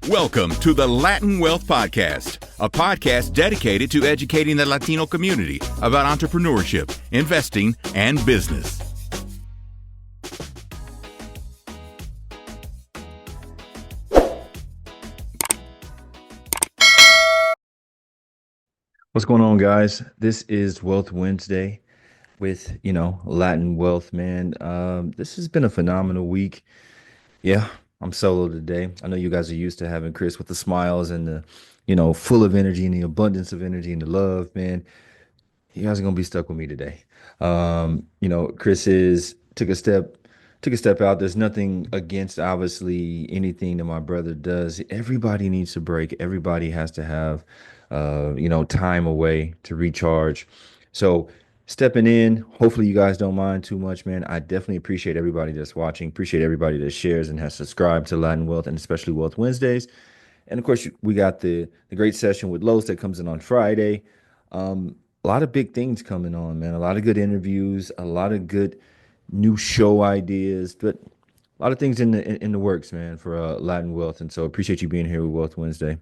Welcome to the Latin Wealth Podcast, a podcast dedicated to educating the Latino community about entrepreneurship, investing, and business. What's going on, guys? This is Wealth Wednesday with, Latin Wealth, man. This has been a phenomenal week. Yeah, I'm solo today. I know you guys are used to having Chris with the smiles and the, full of energy and the abundance of energy and the love, man. You guys are gonna be stuck with me today. Chris is took a step out. There's nothing against obviously anything that my brother does. Everybody needs a break. Everybody has to have time away to recharge. So stepping in, hopefully you guys don't mind too much, man. I definitely appreciate everybody that's watching, appreciate everybody that shares and has subscribed to Latin Wealth and especially Wealth Wednesdays. And of course, we got the great session with Los that comes in on Friday. A lot of big things coming on, man. A lot of good interviews, a lot of good new show ideas, but a lot of things in the works, man, for Latin Wealth. And so appreciate you being here with Wealth Wednesday.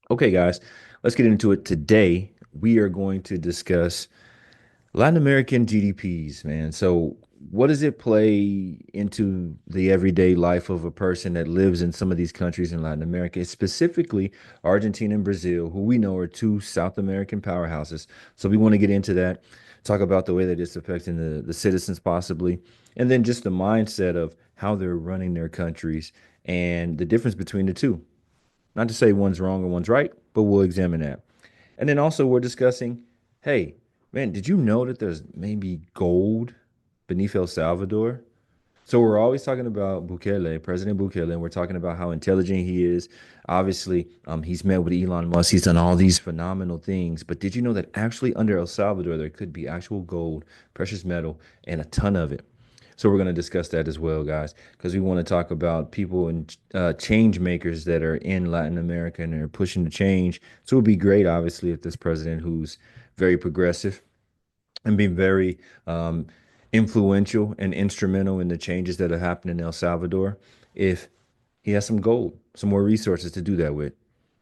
Okay, guys, let's get into it. Today, we are going to discuss Latin American GDPs, man. So, what does it play into the everyday life of a person that lives in some of these countries in Latin America, specifically Argentina and Brazil, who we know are two South American powerhouses? So, we want to get into that, talk about the way that it's affecting the citizens, possibly, and then just the mindset of how they're running their countries and the difference between the two. Not to say one's wrong or one's right, but we'll examine that. And then also, we're discussing, hey, man, did you know that there's maybe gold beneath El Salvador? So we're always talking about Bukele, President Bukele, and we're talking about how intelligent he is. Obviously, he's met with Elon Musk. He's done all these phenomenal things. But did you know that actually under El Salvador, there could be actual gold, precious metal, and a ton of it? So we're going to discuss that as well, guys, because we want to talk about people and change makers that are in Latin America and are pushing the change. So it would be great, obviously, if this president who's very progressive and being very influential and instrumental in the changes that are happening in El Salvador, if he has some gold, some more resources to do that with.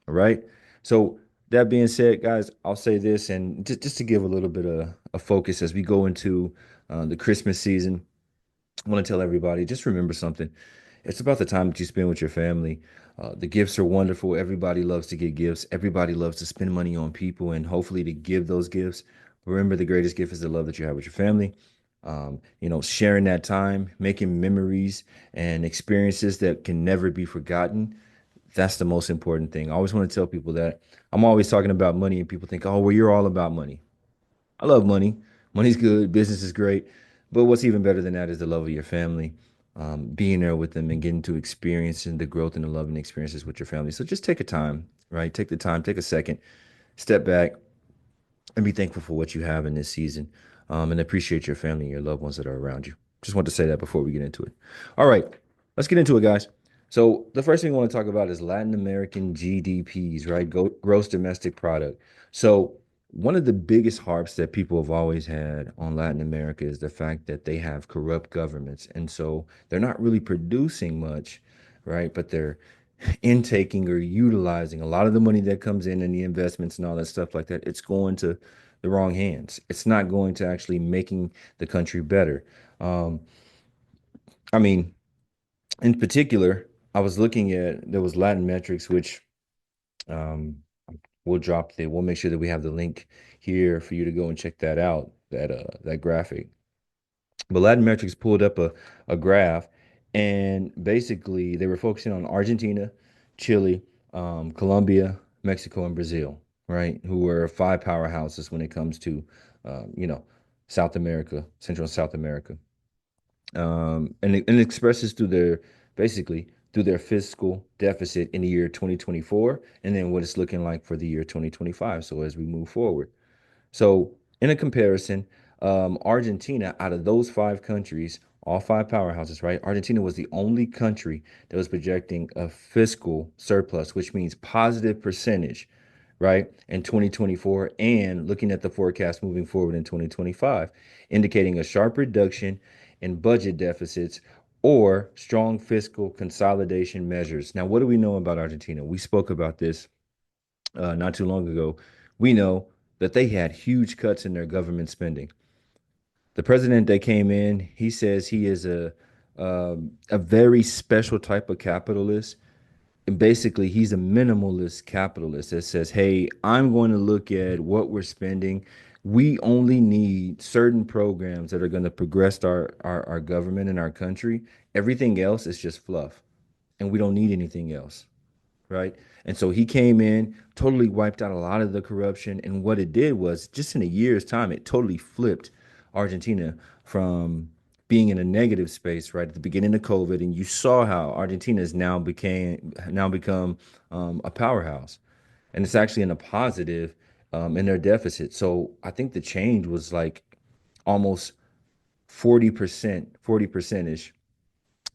All right. So that being said, guys, I'll say this, and just to give a little bit of a focus as we go into the Christmas season. I want to tell everybody, just remember something. It's about the time that you spend with your family. The gifts are wonderful. Everybody loves to get gifts. Everybody loves to spend money on people and hopefully to give those gifts. Remember, the greatest gift is the love that you have with your family. Sharing that time, making memories and experiences that can never be forgotten. That's the most important thing. I always want to tell people that. I'm always talking about money, and people think, oh, well, you're all about money. I love money. Money's good. Business is great. But what's even better than that is the love of your family, being there with them and getting to experiencing the growth and the love and experiences with your family. So just take a time, right? Take the time, take a second, step back, and be thankful for what you have in this season, and appreciate your family and your loved ones that are around you. Just want to say that before we get into it. All right, let's get into it, guys. So the first thing we want to talk about is Latin American GDPs, right? Gross domestic product. So one of the biggest harps that people have always had on Latin America is the fact that they have corrupt governments. And so they're not really producing much, right? But they're intaking or utilizing a lot of the money that comes in and the investments and all that stuff like that. It's going to the wrong hands. It's not going to actually making the country better. Um, I mean, in particular, I was looking at there was Latin metrics, which um, we'll make sure that we have the link here for you to go and check that out, that graphic. But Latin metrics pulled up a graph, and basically they were focusing on Argentina, Chile, Colombia, Mexico, and Brazil, right? Who were five powerhouses when it comes to South America, Central and South America. And it expresses through their basically through their fiscal deficit in the year 2024, and then what it's looking like for the year 2025. So as we move forward. So in a comparison, Argentina, out of those five countries, all five powerhouses, right? Argentina was the only country that was projecting a fiscal surplus, which means positive percentage, right, in 2024, and looking at the forecast moving forward in 2025, indicating a sharp reduction in budget deficits or strong fiscal consolidation measures. Now, what do we know about Argentina? We spoke about this not too long ago. We know that they had huge cuts in their government spending. The president that came in, he says he is a very special type of capitalist. And basically, he's a minimalist capitalist that says, "Hey, I'm going to look at what we're spending. We only need certain programs that are going to progress our government and our country. Everything else is just fluff, and we don't need anything else." Right? And so he came in, totally wiped out a lot of the corruption. And what it did was just in a year's time, it totally flipped Argentina from being in a negative space right at the beginning of COVID. And you saw how Argentina has now become a powerhouse. And it's actually in a positive in their deficit. So I think the change was like almost 40%, 40% ish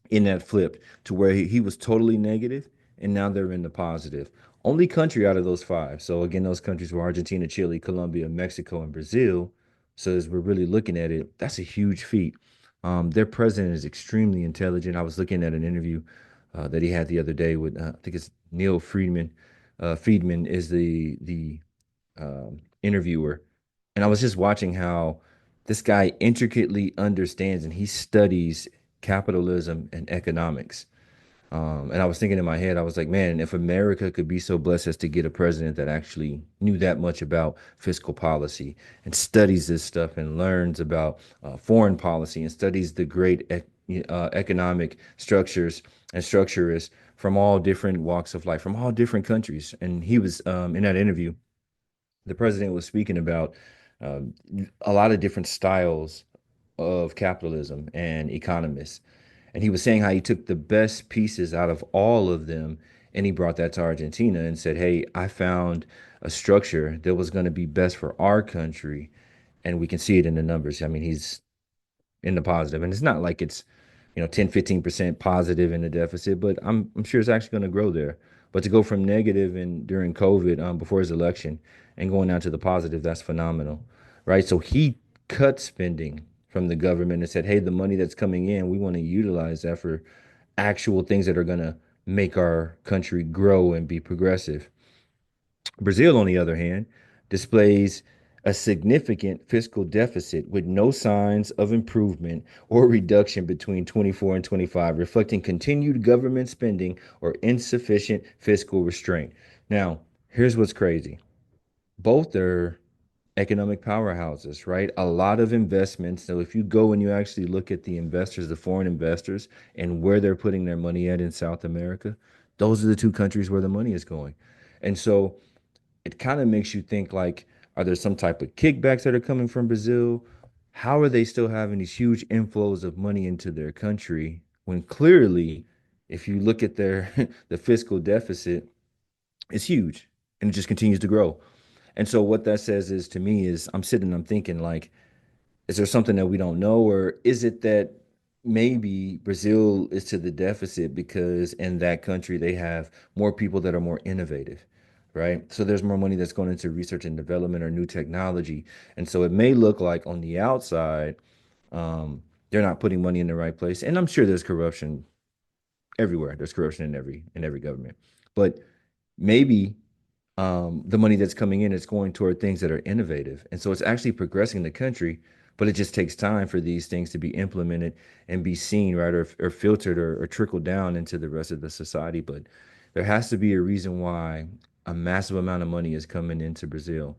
in that flip to where he was totally negative and now they're in the positive. Only country out of those five. So again, those countries were Argentina, Chile, Colombia, Mexico, and Brazil. So as we're really looking at it, that's a huge feat. Their president is extremely intelligent. I was looking at an interview that he had the other day with I think it's Neil Friedman. Friedman is the interviewer, and I was just watching how this guy intricately understands and he studies capitalism and economics. And I was thinking in my head, I was like, man, if America could be so blessed as to get a president that actually knew that much about fiscal policy and studies this stuff and learns about foreign policy and studies the great economic structures and structurists from all different walks of life, from all different countries. And he was in that interview, the president was speaking about um, a lot of different styles of capitalism and economists. And he was saying how he took the best pieces out of all of them and he brought that to Argentina and said, "Hey, I found a structure that was going to be best for our country." And we can see it in the numbers. I mean, he's in the positive. And it's not like it's, 10, 15% positive in the deficit, but I'm sure it's actually going to grow there. But to go from negative and during COVID, before his election, and going down to the positive, that's phenomenal, right? So he cut spending from the government and said, "Hey, the money that's coming in, we want to utilize that for actual things that are going to make our country grow and be progressive." Brazil, on the other hand, displays a significant fiscal deficit with no signs of improvement or reduction between 24 and 25, reflecting continued government spending or insufficient fiscal restraint. Now, here's what's crazy. Both are economic powerhouses, right? A lot of investments. So if you go and you actually look at the investors, the foreign investors, and where they're putting their money at in South America, those are the two countries where the money is going. And so it kind of makes you think like, are there some type of kickbacks that are coming from Brazil? How are they still having these huge inflows of money into their country when clearly, if you look at their the fiscal deficit, it's huge and it just continues to grow. And so what that says is to me is I'm sitting, I'm thinking like, is there something that we don't know, or is it that maybe Brazil is to the deficit because in that country they have more people that are more innovative, right? So there's more money that's going into research and development or new technology. And so it may look like on the outside, they're not putting money in the right place. And I'm sure there's corruption everywhere. There's corruption in every government. But maybe the money that's coming in is going toward things that are innovative. And so it's actually progressing the country, but it just takes time for these things to be implemented and be seen, right? Or filtered or trickled down into the rest of the society. But there has to be a reason why a massive amount of money is coming into Brazil.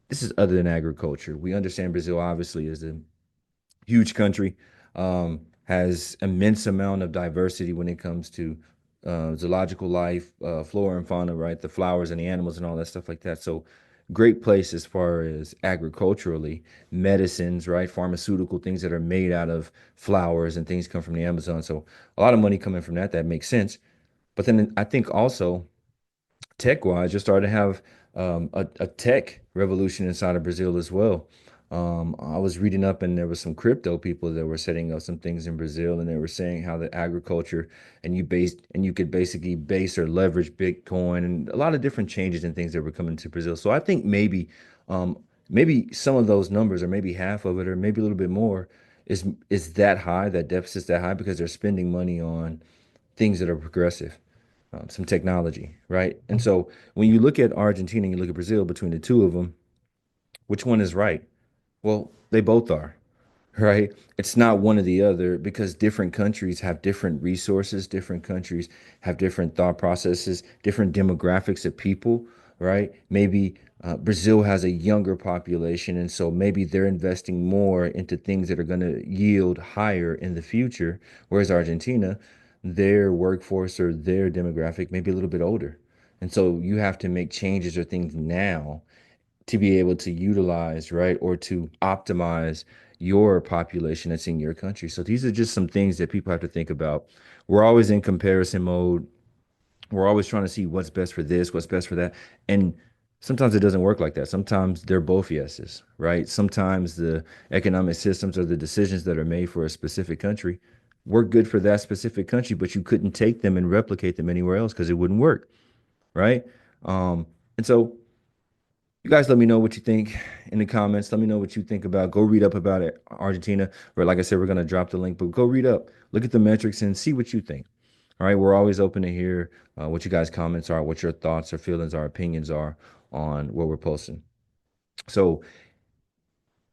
This is other than agriculture. We understand Brazil obviously is a huge country, has immense amount of diversity when it comes to zoological life, flora and fauna, right? The flowers and the animals and all that stuff like that. So great place as far as agriculturally, medicines, right? Pharmaceutical things that are made out of flowers and things come from the Amazon. So a lot of money coming from that. That makes sense. But then I think also tech wise, you're starting to have a tech revolution inside of Brazil as well. I was reading up, and there was some crypto people that were setting up some things in Brazil, and they were saying how the agriculture and you could basically base or leverage Bitcoin and a lot of different changes and things that were coming to Brazil. So I think maybe some of those numbers, or maybe half of it, or maybe a little bit more, is that high, that deficit's that high because they're spending money on things that are progressive, some technology, right? And so when you look at Argentina and you look at Brazil, between the two of them, which one is right? Well, they both are, right? It's not one or the other because different countries have different resources, different countries have different thought processes, different demographics of people, right? Maybe Brazil has a younger population, and so maybe they're investing more into things that are going to yield higher in the future, whereas Argentina, their workforce or their demographic may be a little bit older. And so you have to make changes or things now to be able to utilize, right, or to optimize your population that's in your country. So these are just some things that people have to think about. We're always in comparison mode. We're always trying to see what's best for this, what's best for that. And sometimes it doesn't work like that. Sometimes they're both yeses, right? Sometimes the economic systems or the decisions that are made for a specific country work good for that specific country, but you couldn't take them and replicate them anywhere else because it wouldn't work, right? And so you guys let me know what you think in the comments. Let me know what you think about. Go read up about it, Argentina. Or like I said, we're gonna drop the link, but go read up, look at the metrics, and see what you think. All right, we're always open to hear what you guys' comments are, what your thoughts or feelings or opinions are on what we're posting. So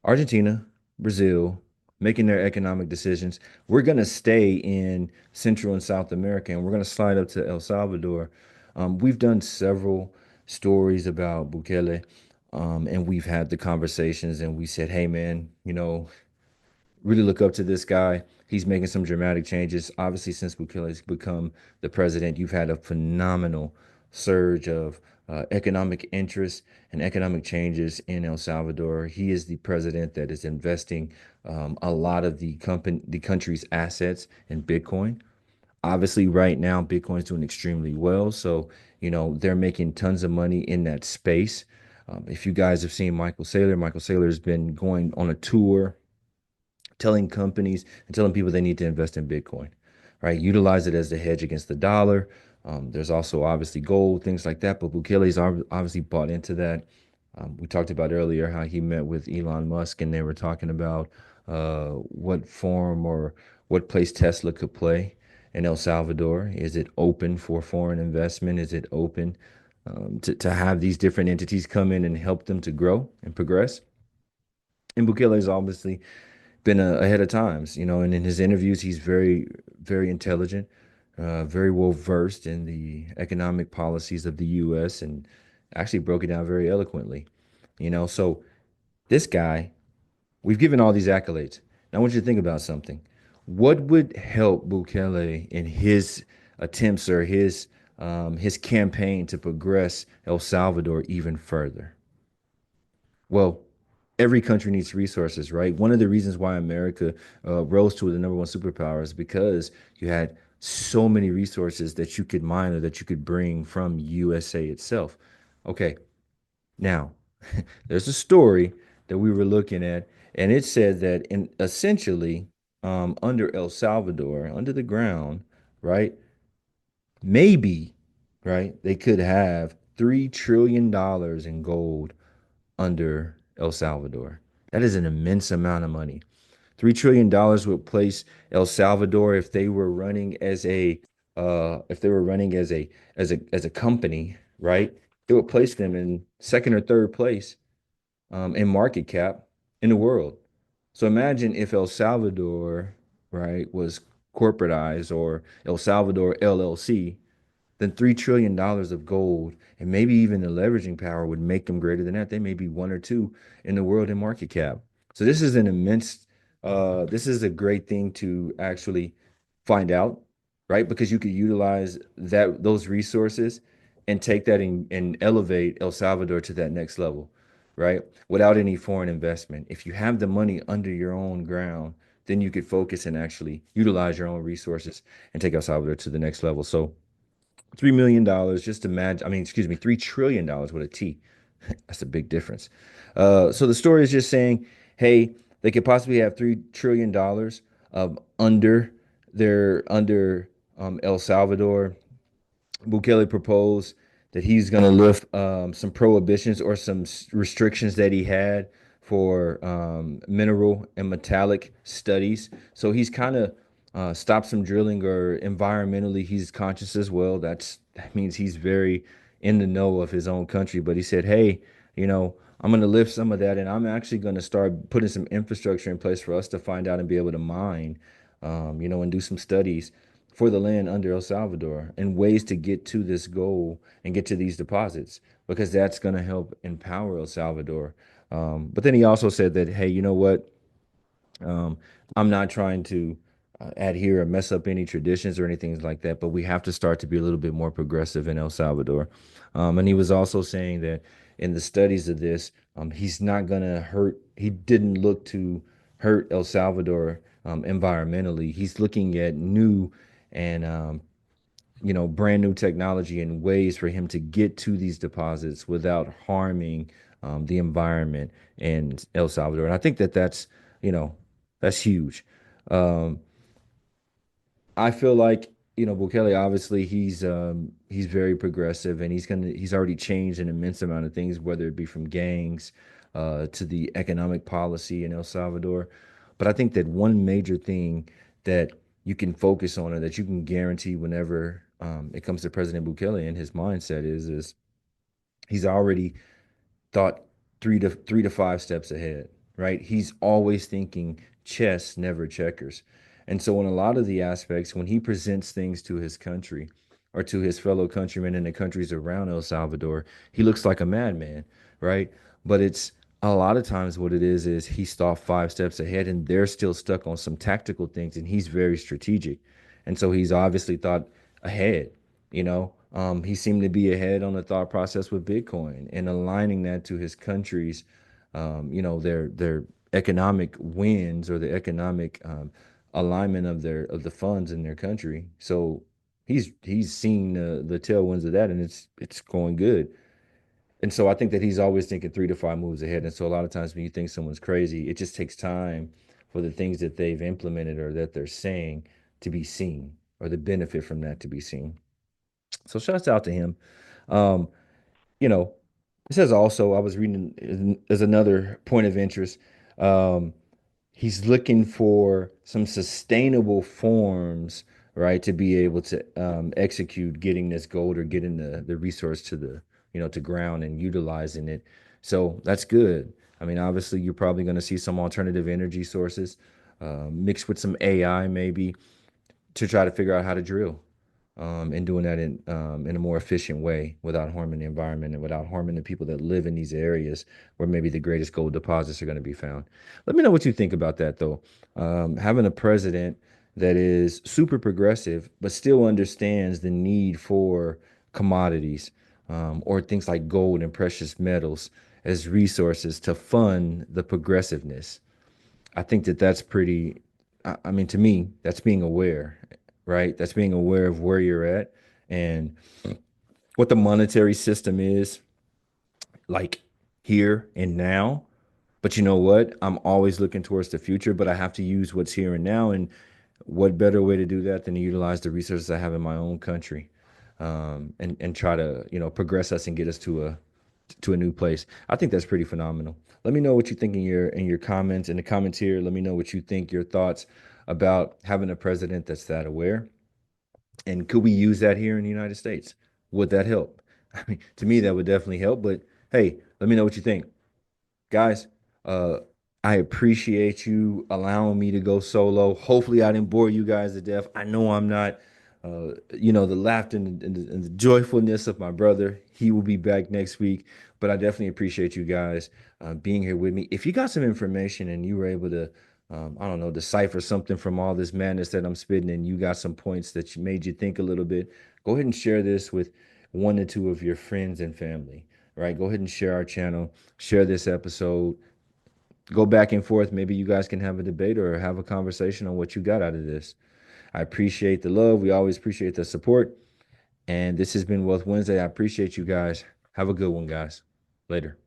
Argentina, Brazil, making their economic decisions. We're going to stay in Central and South America, and we're going to slide up to El Salvador. We've done several stories about Bukele, and we've had the conversations, and we said, hey, man, really look up to this guy. He's making some dramatic changes. Obviously, since Bukele's become the president, you've had a phenomenal surge of economic interest and economic changes in El Salvador. He is the president that is investing a lot of the country's assets in Bitcoin. Obviously, right now, Bitcoin's doing extremely well. So, they're making tons of money in that space. If you guys have seen Michael Saylor has been going on a tour telling companies and telling people they need to invest in Bitcoin, right? Utilize it as the hedge against the dollar. There's also obviously gold, things like that. But Bukele's obviously bought into that. We talked about earlier how he met with Elon Musk and they were talking about what form or what place Tesla could play in El Salvador. Is it open for foreign investment? Is it open to have these different entities come in and help them to grow and progress? And Bukele is obviously been ahead of times, and in his interviews, he's very, very intelligent, very well versed in the economic policies of the US and actually broke it down very eloquently, So this guy, we've given all these accolades. Now I want you to think about something. What would help Bukele in his attempts or his campaign to progress El Salvador even further? Well, every country needs resources, right? One of the reasons why America rose to the number one superpower is because you had so many resources that you could mine or that you could bring from USA itself. Okay, now there's a story that we were looking at, and it said that in essentially under El Salvador, under the ground, right? Maybe, right? They could have $3 trillion in gold under El Salvador. That is an immense amount of money. $3 trillion would place El Salvador if they were running as a as a company, right? It would place them in second or third place in market cap in the world. So imagine if El Salvador, right, was corporatized or El Salvador LLC, then $3 trillion of gold and maybe even the leveraging power would make them greater than that. They may be one or two in the world in market cap. So this is an immense, this is a great thing to actually find out, right? Because you could utilize those resources and take that and elevate El Salvador to that next level, right? Without any foreign investment. If you have the money under your own ground, then you could focus and actually utilize your own resources and take El Salvador to the next level. So $3 million, just imagine, I mean, excuse me, $3 trillion with a T. That's a big difference. So the story is just saying, hey, they could possibly have $3 trillion under El Salvador. Bukele proposed that he's going to lift some prohibitions or some restrictions that he had for mineral and metallic studies. So he's kind of stopped some drilling, or environmentally, he's conscious as well. That means he's very in the know of his own country. But he said, hey, I'm going to lift some of that, and I'm actually going to start putting some infrastructure in place for us to find out and be able to mine, and do some studies for the land under El Salvador and ways to get to this goal and get to these deposits, because that's going to help empower El Salvador. But then he also said that, hey, you know what? Um, I'm not trying to adhere or mess up any traditions or anything like that, but we have to start to be a little bit more progressive in El Salvador. And he was also saying that in the studies of this, he's not going to hurt, he didn't look to hurt El Salvador environmentally. He's looking at new and brand new technology and ways for him to get to these deposits without harming the environment in El Salvador. And I think that you know, that's huge. Um, I feel like, Bukele, obviously he's very progressive, and he's already changed an immense amount of things, whether it be from gangs to the economic policy in El Salvador. But I think that one major thing that you can focus on, or that you can guarantee whenever it comes to President Bukele and his mindset, is he's already thought three to five steps ahead, right? He's always thinking chess, never checkers. And so in a lot of the aspects, when he presents things to his country or to his fellow countrymen in the countries around El Salvador, he looks like a madman, right? But it's a lot of times what it is he's thought five steps ahead, and they're still stuck on some tactical things, and he's very strategic. And so he's obviously thought ahead. He seemed to be ahead on the thought process with Bitcoin and aligning that to his country's, their economic wins, or the economic alignment of the funds in their country. So he's seen the tailwinds of that, and it's going good. And so I think that he's always thinking 3 to 5 moves ahead. And so a lot of times when you think someone's crazy, it just takes time for the things that they've implemented or that they're saying to be seen, or the benefit from that to be seen. So shouts out to him. Um, you know, it says also, I was reading as another point of interest, um, he's looking for some sustainable forms, right, to be able to execute getting this gold, or getting the resource to to ground and utilizing it. So that's good. I mean, obviously, you're probably going to see some alternative energy sources mixed with some AI, maybe, to try to figure out how to drill, and doing that in a more efficient way without harming the environment and without harming the people that live in these areas where maybe the greatest gold deposits are going to be found. Let me know what you think about that, though. Having a president that is super progressive but still understands the need for commodities, or things like gold and precious metals as resources to fund the progressiveness. I think that that's pretty, I mean, to me, that's being aware, right? That's being aware of where you're at and what the monetary system is like here and now. But you know what? I'm always looking towards the future, but I have to use what's here and now. And what better way to do that than to utilize the resources I have in my own country, and try to, progress us and get us to a new place. I think that's pretty phenomenal. Let me know what you think in your comments, in the comments here. Let me know what you think, your thoughts about having a president that's that aware. And could we use that here in the United States? Would that help? I mean, to me, that would definitely help. But hey, let me know what you think. Guys, uh, I appreciate you allowing me to go solo. Hopefully, I didn't bore you guys to death. I know I'm not, the laughter and the joyfulness of my brother. He will be back next week, but I definitely appreciate you guys being here with me. If you got some information and you were able to, I don't know, decipher something from all this madness that I'm spitting, and you got some points that made you think a little bit, go ahead and share this with one or two of your friends and family, right? Go ahead and share our channel, share this episode, go back and forth. Maybe you guys can have a debate or have a conversation on what you got out of this. I appreciate the love. We always appreciate the support. And this has been Wealth Wednesday. I appreciate you guys. Have a good one, guys. Later.